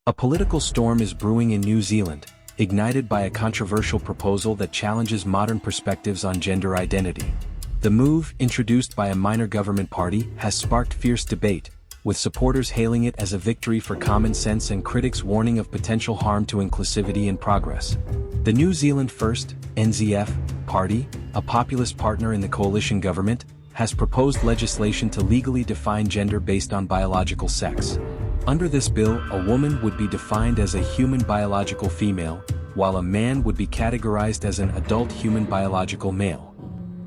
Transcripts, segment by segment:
A political storm is brewing in New Zealand, ignited by a controversial proposal that challenges modern perspectives on gender identity. The move, introduced by a minor government party, has sparked fierce debate, with supporters hailing it as a victory for common sense and critics warning of potential harm to inclusivity and progress. The New Zealand First, NZF, party, a populist partner in the coalition government, has proposed legislation to legally define gender based on biological sex. Under this bill, a woman would be defined as a human biological female, while a man would be categorized as an adult human biological male.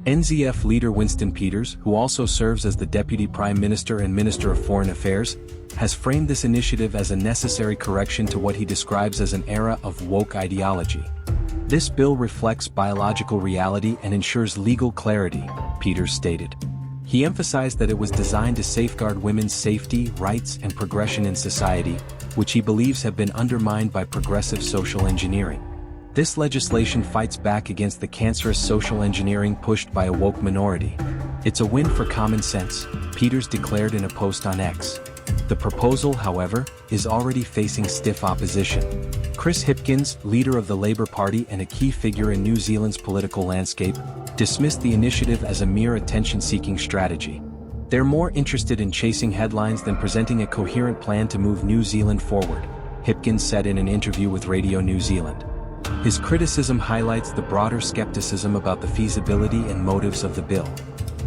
NZF leader Winston Peters, who also serves as the Deputy Prime Minister and Minister of Foreign Affairs, has framed this initiative as a necessary correction to what he describes as an era of woke ideology. This bill reflects biological reality and ensures legal clarity, Peters stated. He emphasized that it was designed to safeguard women's safety, rights, and progression in society, which he believes have been undermined by progressive social engineering. This legislation fights back against the cancerous social engineering pushed by a woke minority. It's a win for common sense, Peters declared in a post on X. The proposal, however, is already facing stiff opposition. Chris Hipkins, leader of the Labour Party and a key figure in New Zealand's political landscape, dismissed the initiative as a mere attention-seeking strategy. They're more interested in chasing headlines than presenting a coherent plan to move New Zealand forward, Hipkins said in an interview with Radio New Zealand. His criticism highlights the broader skepticism about the feasibility and motives of the bill.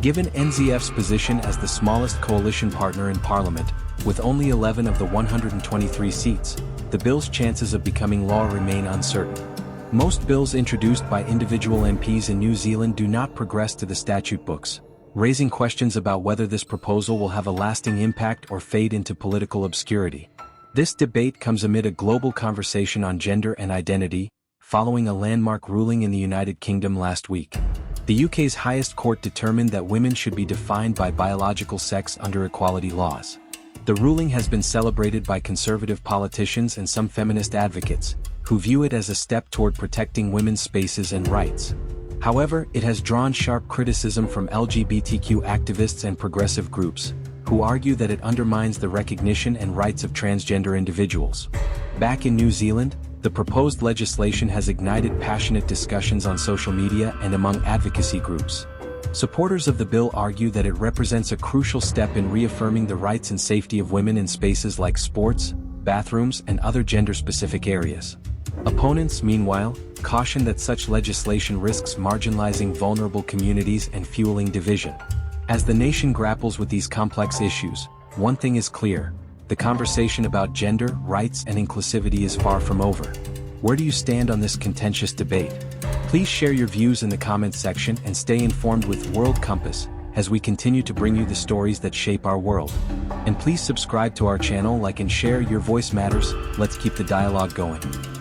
Given NZF's position as the smallest coalition partner in Parliament, with only 11 of the 123 seats, the bill's chances of becoming law remain uncertain. Most bills introduced by individual MPs in New Zealand do not progress to the statute books, raising questions about whether this proposal will have a lasting impact or fade into political obscurity. This debate comes amid a global conversation on gender and identity, following a landmark ruling in the United Kingdom last week. The UK's highest court determined that women should be defined by biological sex under equality laws. The ruling has been celebrated by conservative politicians and some feminist advocates, who view it as a step toward protecting women's spaces and rights. However, it has drawn sharp criticism from LGBTQ activists and progressive groups, who argue that it undermines the recognition and rights of transgender individuals. Back in New Zealand, the proposed legislation has ignited passionate discussions on social media and among advocacy groups. Supporters of the bill argue that it represents a crucial step in reaffirming the rights and safety of women in spaces like sports, bathrooms, and other gender-specific areas. Opponents, meanwhile, caution that such legislation risks marginalizing vulnerable communities and fueling division. As the nation grapples with these complex issues, one thing is clear: the conversation about gender, rights, and inclusivity is far from over. Where do you stand on this contentious debate? Please share your views in the comments section and stay informed with World Compass as we continue to bring you the stories that shape our world. And please subscribe to our channel, like and share. Your voice matters. Let's keep the dialogue going.